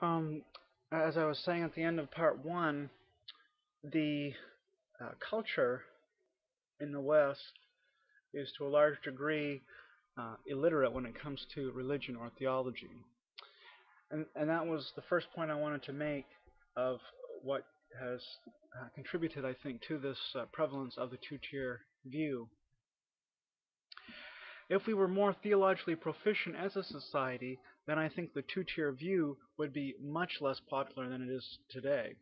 Um, as I was saying at the end of part one, the culture in the West is to a large degree illiterate when it comes to religion or theology. And that was the first point I wanted to make of what has contributed, I think, to this prevalence of the two-tier view. If we were more theologically proficient as a society, then I think the two-tier view would be much less popular than it is today.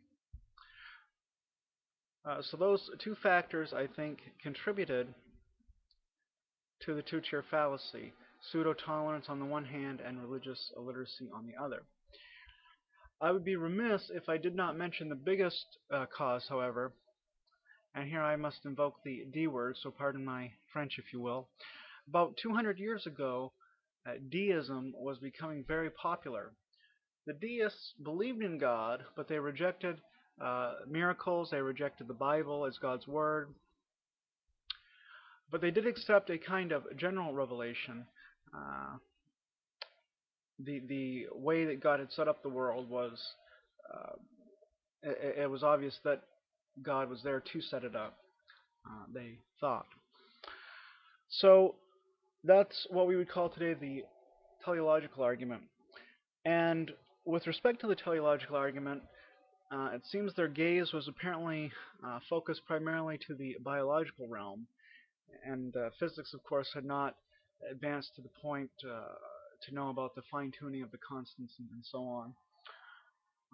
So those two factors, I think, contributed to the two-tier fallacy: pseudo-tolerance on the one hand and religious illiteracy on the other. I would be remiss if I did not mention the biggest cause, however, and here I must invoke the D word, so pardon my French if you will. About 200 years ago, deism was becoming very popular. The deists believed in God, but they rejected miracles, they rejected the Bible as God's word, but they did accept a kind of general revelation. Uh, the way that God had set up the world was uh, it was obvious that God was there to set it up. They thought so. That's what we would call today the teleological argument. And with respect to the teleological argument, it seems their gaze was apparently focused primarily to the biological realm, and physics, of course, had not advanced to the point to know about the fine-tuning of the constants and so on,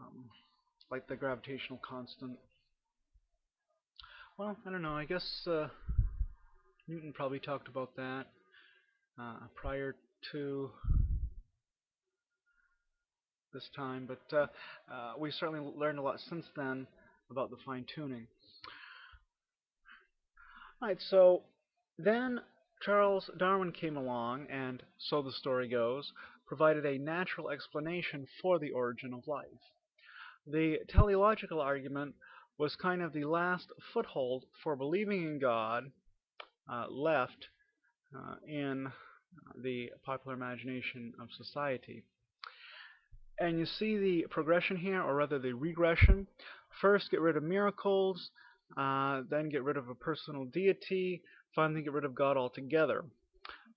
um, like the gravitational constant. Well, I don't know. I guess Newton probably talked about that prior to this time, but we certainly learned a lot since then about the fine-tuning. Alright, so then Charles Darwin came along and, so the story goes, provided a natural explanation for the origin of life. The teleological argument was kind of the last foothold for believing in God left in the popular imagination of society. And you see the progression here, or rather the regression. First, get rid of miracles, then get rid of a personal deity, finally get rid of God altogether.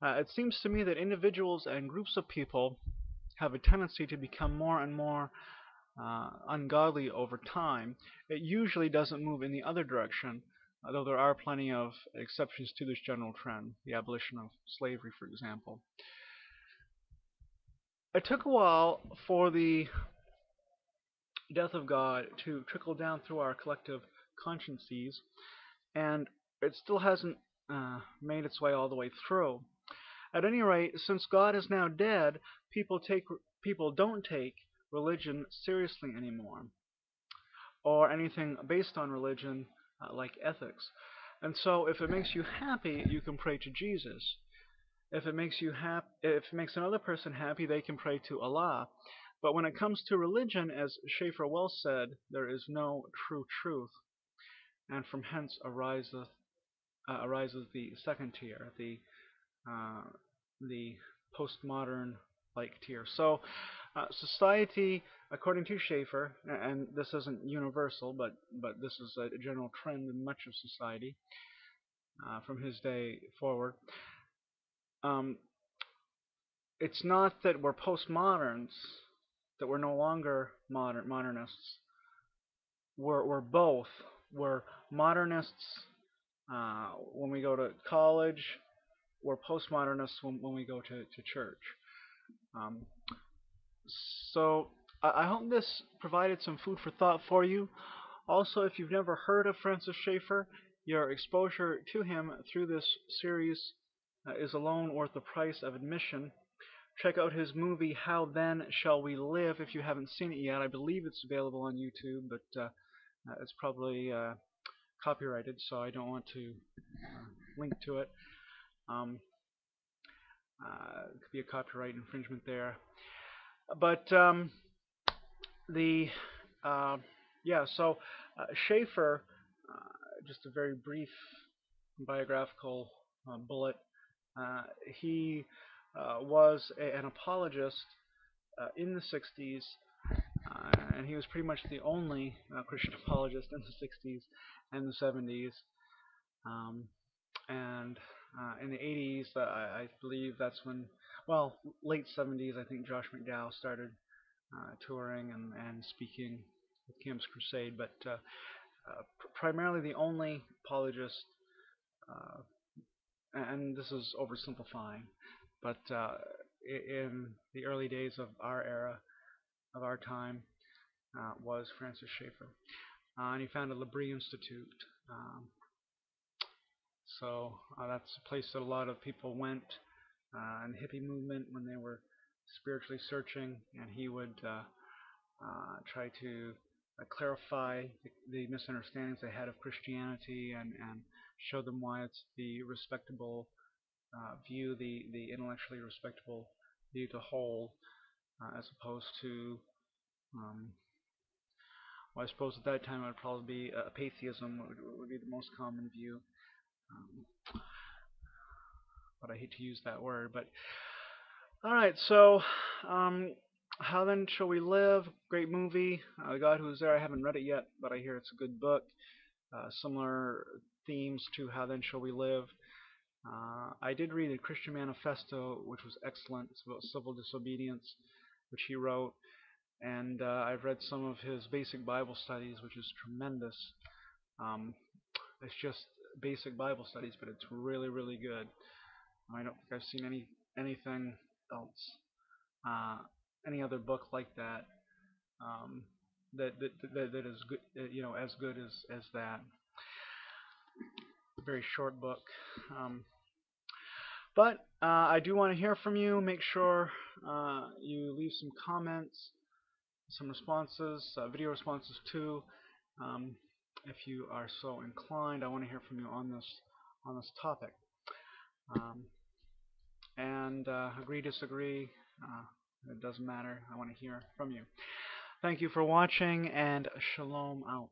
It seems to me that individuals and groups of people have a tendency to become more and more ungodly over time. It usually doesn't move in the other direction, though there are plenty of exceptions to this general trend, the abolition of slavery, for example. It took a while for the death of God to trickle down through our collective consciences, and it still hasn't made its way all the way through. At any rate, since God is now dead, people don't take religion seriously anymore, or anything based on religion like ethics. And so, if it makes you happy, you can pray to Jesus. If it makes another person happy, they can pray to Allah. But when it comes to religion, as Schaeffer well said, there is no true truth, and from hence arises the second tier, uh, the postmodern like tier. So society, according to Schaeffer, and this isn't universal, but this is a general trend in much of society from his day forward. Um, it's not that we're postmoderns, that we're no longer modernists. We're both. We're modernists when we go to college. We're postmodernists when we go to church. Um, so I hope this provided some food for thought for you. Also, if you've never heard of Francis Schaeffer, your exposure to him through this series is alone worth the price of admission. Check out his movie How Then Shall We Live if you haven't seen it yet. I believe it's available on YouTube, but it's probably copyrighted, so I don't want to link to it. Um, could be a copyright infringement there. But the yeah, so Schaeffer, just a very brief biographical bullet. He was an apologist in the 60s and he was pretty much the only Christian apologist in the 60s and the 70s. Um, and in the 80s, I believe that's when, well, late 70s, I think Josh McDowell started touring and speaking with Campus Crusade, but primarily the only apologist, uh, and this is oversimplifying, but in the early days of our era, of our time, was Francis Schaeffer. And he founded L'Abri Institute. So that's a place that a lot of people went in the hippie movement when they were spiritually searching, and he would try to clarify the misunderstandings they had of Christianity and show them why it's the respectable view, the intellectually respectable view to hold, as opposed to, um, well, I suppose at that time it would probably be atheism would be the most common view. Um, but I hate to use that word. But all right, so um, How Then Shall We Live? Great movie. The God Who Is There. I haven't read it yet, but I hear it's a good book. Similar themes to How Then Shall We Live. I did read the Christian Manifesto, which was excellent. It's about civil disobedience, which he wrote. And I've read some of his basic Bible studies, which is tremendous. Um, it's just basic Bible studies, but it's really, really good. I don't think I've seen anything else, uh, any other book like that, um, that is good, as good as that. Very short book. But I do want to hear from you. Make sure you leave some comments, some responses, video responses too, um, if you are so inclined. I want to hear from you on this topic. Um, and Agree, disagree. It doesn't matter. I want to hear from you. Thank you for watching, and shalom out.